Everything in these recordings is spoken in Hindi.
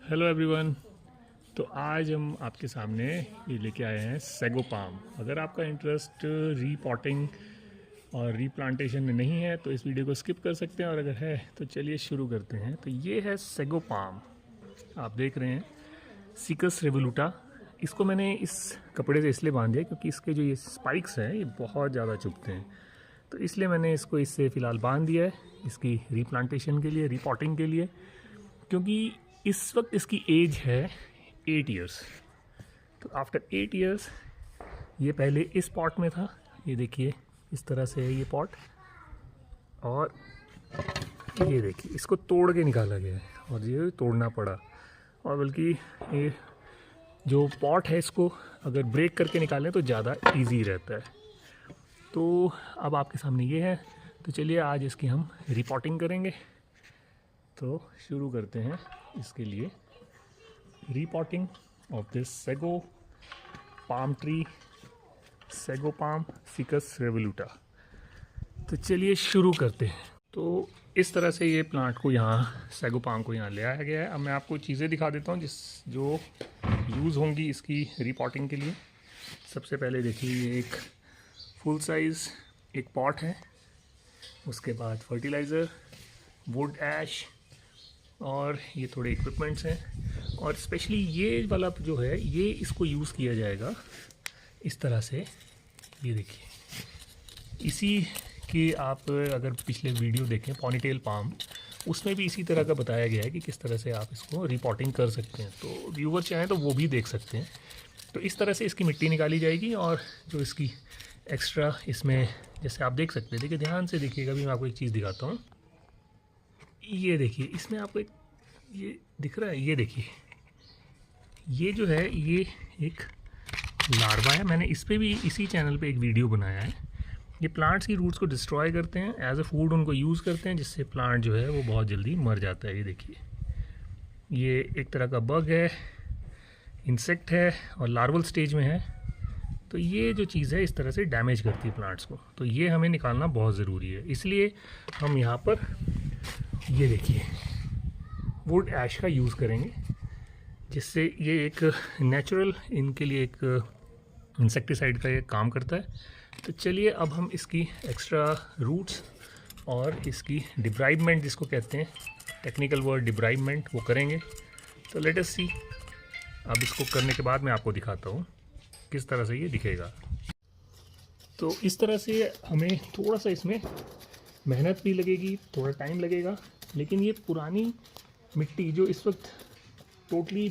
Hello everyone. तो आज हम आपके सामने ये लेके आए हैं सैगो पाम। अगर आपका इंटरेस्ट रीपॉटिंग और रीप्लांटेशन में नहीं है तो इस वीडियो को स्किप कर सकते हैं, और अगर है तो चलिए शुरू करते हैं। तो ये है सैगो पाम, आप देख रहे हैं, सिकस रेवोल्यूटा। इसको मैंने इस कपड़े से इसलिए बांध दिया क्योंकि इसके जो ये स्पाइक्स हैं ये बहुत ज़्यादा चुभते हैं, तो इसलिए मैंने इसको इससे फ़िलहाल बांध दिया है इसकी रीप्लांटेशन के लिए, रीपॉटिंग के लिए। क्योंकि इस वक्त इसकी एज है 8 इयर्स। तो आफ्टर 8 इयर्स ये पहले इस पॉट में था, ये देखिए इस तरह से है ये पॉट, और ये देखिए इसको तोड़ के निकाला गया है और ये तोड़ना पड़ा। और बल्कि ये जो पॉट है इसको अगर ब्रेक करके निकालें तो ज़्यादा इजी रहता है। तो अब आपके सामने ये है, तो चलिए आज इसकी हम रिपॉटिंग करेंगे। तो शुरू करते हैं इसके लिए repotting of this sago palm tree, sago palm cycas revoluta. तो चलिए शुरू करते हैं। तो इस तरह से ये प्लांट को यहाँ, सैगो पाम को यहाँ ले आया गया है। अब मैं आपको चीज़ें दिखा देता हूँ जो यूज़ होंगी इसकी रिपॉटिंग के लिए। सबसे पहले देखिए ये एक फुल साइज़ एक पॉट है, उसके बाद फर्टिलाइज़र, वुड ऐश, और ये थोड़े इक्विपमेंट्स हैं। और स्पेशली ये वाला जो है ये इसको यूज़ किया जाएगा इस तरह से। ये देखिए इसी की आप अगर पिछले वीडियो देखें पॉनीटेल पाम, उसमें भी इसी तरह का बताया गया है कि किस तरह से आप इसको रिपॉटिंग कर सकते हैं। तो व्यूवर चाहें तो वो भी देख सकते हैं। तो इस तरह से इसकी मिट्टी निकाली जाएगी, और जो इसकी एक्स्ट्रा इसमें, जैसे आप देख सकते हैं, देखिए ध्यान से देखिएगा। भी मैं आपको एक चीज़ दिखाता हूँ। ये देखिए इसमें आपको ये दिख रहा है, ये देखिए ये जो है ये एक लार्वा है। मैंने इस पे भी इसी चैनल पे एक वीडियो बनाया है। ये प्लांट्स की रूट्स को डिस्ट्रॉय करते हैं, एज अ फूड उनको यूज़ करते हैं, जिससे प्लांट जो है वो बहुत जल्दी मर जाता है। ये देखिए ये एक तरह का बग है, इंसेक्ट है और लार्वल स्टेज में है। तो ये जो चीज़ है इस तरह से डैमेज करती है प्लांट्स को, तो ये हमें निकालना बहुत ज़रूरी है। इसलिए हम यहाँ पर ये देखिए वुड ऐश का यूज़ करेंगे, जिससे ये एक नेचुरल इनके लिए एक इंसेक्टिसाइड का ये काम करता है। तो चलिए अब हम इसकी एक्स्ट्रा रूट्स और इसकी डिब्राइबमेंट, जिसको कहते हैं टेक्निकल वर्ड डिब्राइबमेंट, वो करेंगे। तो लेट अस सी। अब इसको करने के बाद मैं आपको दिखाता हूँ किस तरह से ये दिखेगा। तो इस तरह से हमें थोड़ा सा इसमें मेहनत भी लगेगी, थोड़ा टाइम लगेगा, लेकिन ये पुरानी मिट्टी जो इस वक्त टोटली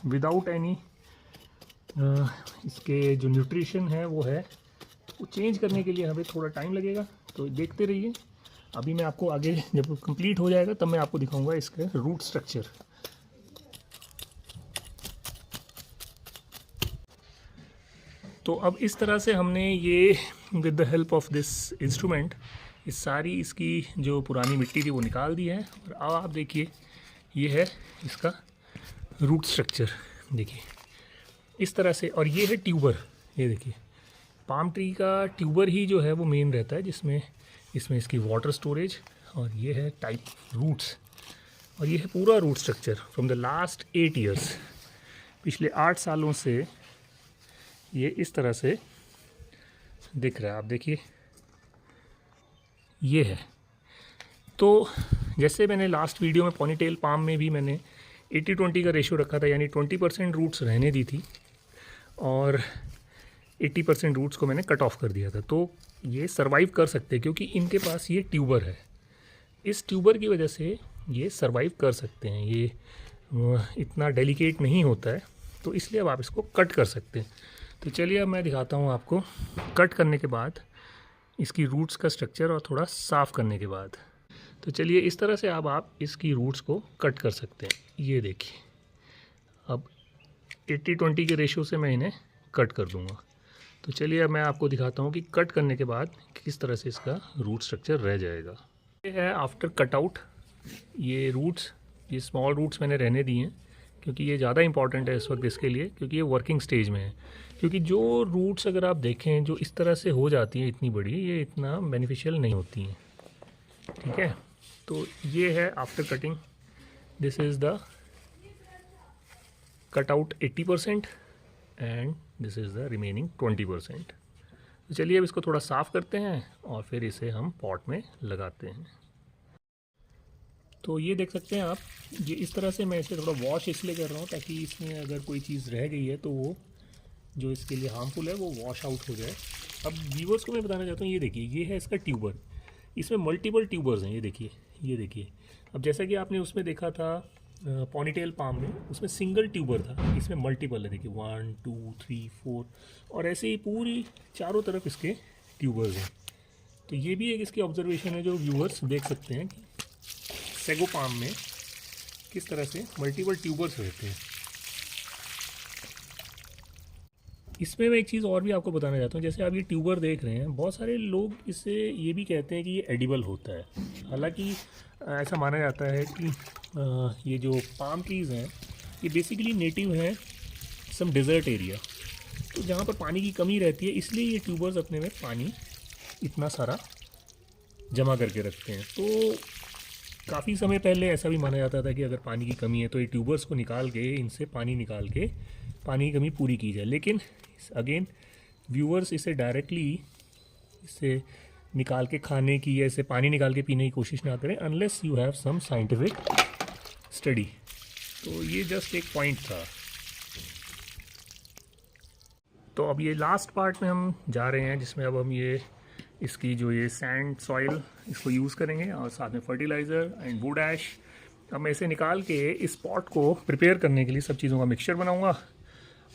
विदाउट एनी इसके जो न्यूट्रिशन है वो है, वो चेंज करने के लिए हमें थोड़ा टाइम लगेगा। तो देखते रहिए। अभी मैं आपको आगे जब कंप्लीट हो जाएगा तब मैं आपको दिखाऊंगा इसका रूट स्ट्रक्चर। तो अब इस तरह से हमने ये with the help of this instrument इस सारी इसकी जो पुरानी मिट्टी थी वो निकाल दी है। और अब आप देखिए ये है इसका रूट स्ट्रक्चर, देखिए इस तरह से। और ये है ट्यूबर, ये देखिए पाम ट्री का ट्यूबर ही जो है वो मेन रहता है, जिसमें इसमें इसकी वाटर स्टोरेज, और ये है टाइप रूट्स, और ये है पूरा root structure from the last 8 years. पिछले 8 सालों से ये इस तरह से दिख रहा है, आप देखिए ये है। तो जैसे मैंने लास्ट वीडियो में पॉनीटेल पाम में भी मैंने 80-20 का रेशियो रखा था, यानी 20% रूट्स रहने दी थी और 80% रूट्स को मैंने कट ऑफ कर दिया था। तो ये सरवाइव कर सकते हैं क्योंकि इनके पास ये ट्यूबर है। इस ट्यूबर की वजह से ये सरवाइव कर सकते हैं, ये इतना डेलिकेट नहीं होता है, तो इसलिए अब आप इसको कट कर सकते हैं। तो चलिए अब मैं दिखाता हूँ आपको कट करने के बाद इसकी रूट्स का स्ट्रक्चर, और थोड़ा साफ़ करने के बाद। तो चलिए इस तरह से अब आप इसकी रूट्स को कट कर सकते हैं। ये देखिए अब 80-20 के रेशियो से मैं इन्हें कट कर दूंगा। तो चलिए अब मैं आपको दिखाता हूँ कि कट करने के बाद किस तरह से इसका रूट स्ट्रक्चर रह जाएगा। ये है आफ्टर कटआउट। ये रूट्स, ये स्मॉल रूट्स मैंने रहने दिए हैं क्योंकि ये ज़्यादा इंपॉर्टेंट है इस वक्त इसके लिए, क्योंकि ये वर्किंग स्टेज में है। क्योंकि जो रूट्स अगर आप देखें जो इस तरह से हो जाती हैं इतनी बड़ी, ये इतना बेनिफिशियल नहीं होती हैं, ठीक है। तो ये है after cutting this is the cut out 80% and this is the remaining 20%। तो चलिए अब इसको थोड़ा साफ़ करते हैं और फिर इसे हम पॉट में लगाते हैं। तो ये देख सकते हैं आप, ये इस तरह से मैं इसे थोड़ा वॉश इसलिए कर रहा हूँ ताकि इसमें अगर कोई चीज़ रह गई है तो वो जो इसके लिए हार्मफुल है वो वॉश आउट हो जाए। अब व्यूवर्स को मैं बताना चाहता हूँ, ये देखिए ये है इसका ट्यूबर, इसमें मल्टीपल ट्यूबर्स हैं, ये देखिए। अब जैसा कि आपने उसमें देखा था पॉनीटेल पाम में, उसमें सिंगल ट्यूबर था, इसमें मल्टीपल है, देखिए 1 2 3 4 और ऐसे ही पूरी चारों तरफ इसके ट्यूबर्स हैं। तो ये भी एक इसकी ऑब्जर्वेशन है जो व्यूवर्स देख सकते हैं कि सेगो पाम में किस तरह से मल्टीपल ट्यूबर्स रहते हैं। इसमें मैं एक चीज़ और भी आपको बताना चाहता हूँ, जैसे आप ये ट्यूबर देख रहे हैं, बहुत सारे लोग इससे ये भी कहते हैं कि ये एडिबल होता है। हालांकि ऐसा माना जाता है कि ये जो पाम ट्रीज़ हैं ये बेसिकली नेटिव हैं सम डेजर्ट एरिया, तो जहाँ पर पानी की कमी रहती है इसलिए ये ट्यूबर्स अपने में पानी इतना सारा जमा करके रखते हैं। तो काफ़ी समय पहले ऐसा भी माना जाता था कि अगर पानी की कमी है तो ये ट्यूबर्स को निकाल के, इनसे पानी निकाल के पानी की कमी पूरी की जाए। लेकिन अगेन व्यूअर्स इसे डायरेक्टली इसे निकाल के खाने की या इसे पानी निकाल के पीने की कोशिश ना करें unless you have some scientific study. तो ये जस्ट एक पॉइंट था। तो अब ये लास्ट पार्ट में हम जा रहे हैं जिसमें अब हम ये इसकी जो ये सैंड सॉइल इसको यूज़ करेंगे और साथ में फर्टिलाइज़र एंड वुड ऐश। अब मैं इसे निकाल के इस पॉट को प्रिपेयर करने के लिए सब चीज़ों का मिक्सचर बनाऊंगा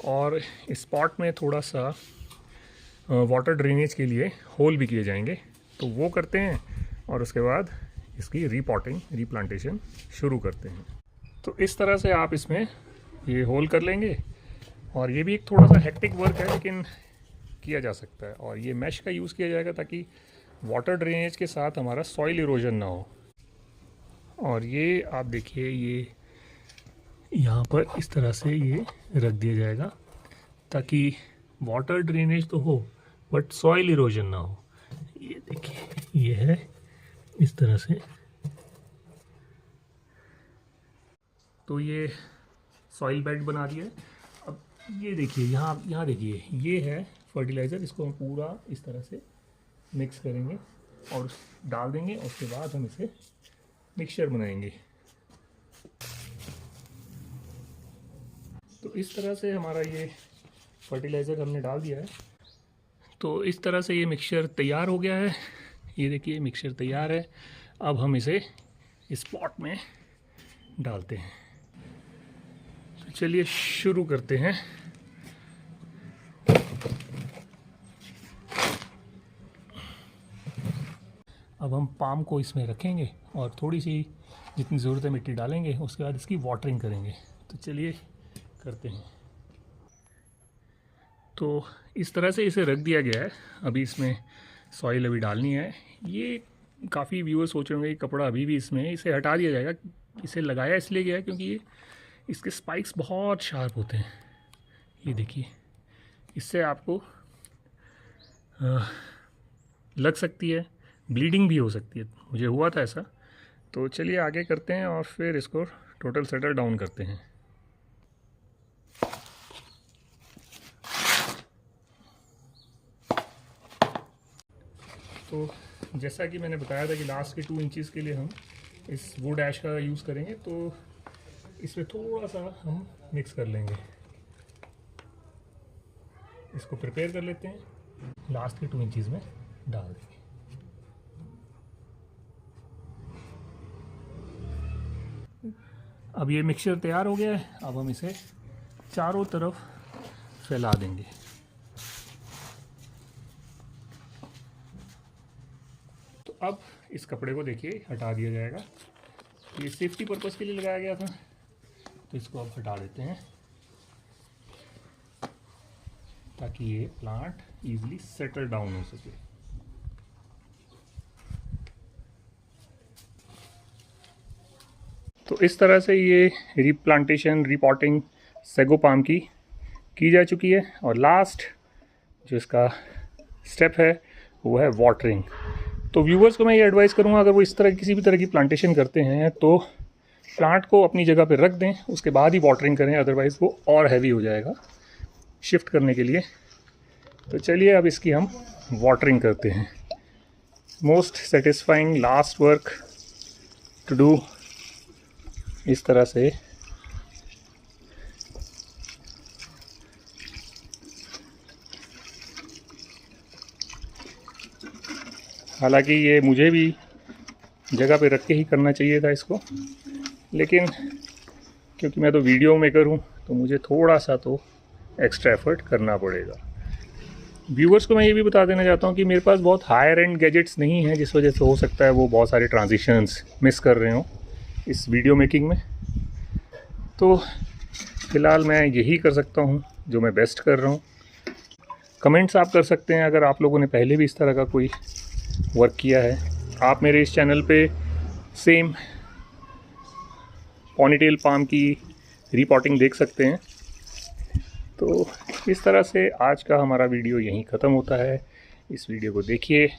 और इस पॉट में थोड़ा सा वाटर ड्रेनेज के लिए होल भी किए जाएंगे, तो वो करते हैं और उसके बाद इसकी रीपॉटिंग रीप्लांटेशन शुरू करते हैं। तो इस तरह से आप इसमें ये होल कर लेंगे और ये भी एक थोड़ा सा हेक्टिक वर्क है लेकिन किया जा सकता है। और ये मैश का यूज़ किया जाएगा ताकि वाटर ड्रेनेज के साथ हमारा सॉइल इरोजन ना हो। और ये आप देखिए ये यहाँ पर इस तरह से ये रख दिया जाएगा ताकि वाटर ड्रेनेज तो हो बट सॉइल इरोजन ना हो। ये देखिए ये है इस तरह से। तो ये सॉइल बेड बना दिया है। अब ये देखिए यहाँ देखिए ये है फर्टिलाइज़र, इसको हम पूरा इस तरह से मिक्स करेंगे और डाल देंगे और उसके बाद हम इसे मिक्सचर बनाएंगे। तो इस तरह से हमारा ये फर्टिलाइज़र हमने डाल दिया है। तो इस तरह से ये मिक्सचर तैयार हो गया है। ये देखिए मिक्सचर तैयार है। अब हम इसे इस पॉट में डालते हैं। तो चलिए शुरू करते हैं। अब हम पाम को इसमें रखेंगे और थोड़ी सी जितनी ज़रूरत है मिट्टी डालेंगे, उसके बाद इसकी वाटरिंग करेंगे। तो चलिए करते हैं। तो इस तरह से इसे रख दिया गया है। अभी इसमें सॉइल अभी डालनी है। ये काफ़ी व्यूअर सोच रहे होंगे कि कपड़ा अभी भी इसमें, इसे हटा दिया जाएगा। इसे लगाया इसलिए गया है क्योंकि ये इसके स्पाइक्स बहुत शार्प होते हैं। ये देखिए इससे आपको लग सकती है, ब्लीडिंग भी हो सकती है, मुझे हुआ था ऐसा। तो चलिए आगे करते हैं और फिर इसको टोटल सेटल डाउन करते हैं। तो जैसा कि मैंने बताया था कि लास्ट के 2 इंचज़ के लिए हम इस वुड ऐश का यूज़ करेंगे, तो इसमें थोड़ा सा हम मिक्स कर लेंगे। इसको प्रिपेयर कर लेते हैं, लास्ट के 2 इंचज़ में डाल देंगे। अब ये मिक्सचर तैयार हो गया है। अब हम इसे चारों तरफ फैला देंगे। तो अब इस कपड़े को देखिए हटा दिया जाएगा। ये सेफ्टी पर्पस के लिए लगाया गया था, तो इसको अब हटा देते हैं ताकि ये प्लांट इजीली सेटल डाउन हो सके। तो इस तरह से ये रीप्लांटेशन रीपॉटिंग सेगो पाम की जा चुकी है। और लास्ट जो इसका स्टेप है वो है वाटरिंग। तो व्यूवर्स को मैं ये एडवाइस करूँगा, अगर वो इस तरह किसी भी तरह की प्लांटेशन करते हैं तो प्लांट को अपनी जगह पे रख दें, उसके बाद ही वाटरिंग करें, अदरवाइज़ वो और हैवी हो जाएगा शिफ्ट करने के लिए। तो चलिए अब इसकी हम वाटरिंग करते हैं। Most satisfying last work to do, इस तरह से हालांकि ये मुझे भी जगह पे रख के ही करना चाहिए था इसको, लेकिन क्योंकि मैं तो वीडियो मेकर हूँ तो मुझे थोड़ा सा तो एक्स्ट्रा एफर्ट करना पड़ेगा। व्यूअर्स को मैं ये भी बता देना चाहता हूँ कि मेरे पास बहुत हायर एंड गैजेट्स नहीं हैं, जिस वजह से हो सकता है वो बहुत सारे ट्रांजिशंस मिस कर रहे हों इस वीडियो मेकिंग में। तो फ़िलहाल मैं यही कर सकता हूँ जो मैं बेस्ट कर रहा हूँ। कमेंट्स आप कर सकते हैं अगर आप लोगों ने पहले भी इस तरह का कोई वर्क किया है। आप मेरे इस चैनल पे सेम पॉनीटेल पाम की रिपॉटिंग देख सकते हैं। तो इस तरह से आज का हमारा वीडियो यहीं ख़त्म होता है। इस वीडियो को देखिए,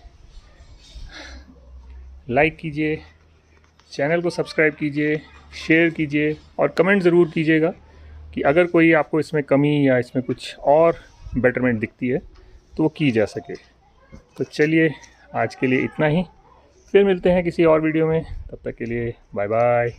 लाइक कीजिए, चैनल को सब्सक्राइब कीजिए, शेयर कीजिए और कमेंट ज़रूर कीजिएगा कि अगर कोई आपको इसमें कमी या इसमें कुछ और बेटरमेंट दिखती है तो वो की जा सके। तो चलिए आज के लिए इतना ही, फिर मिलते हैं किसी और वीडियो में। तब तक के लिए बाय बाय।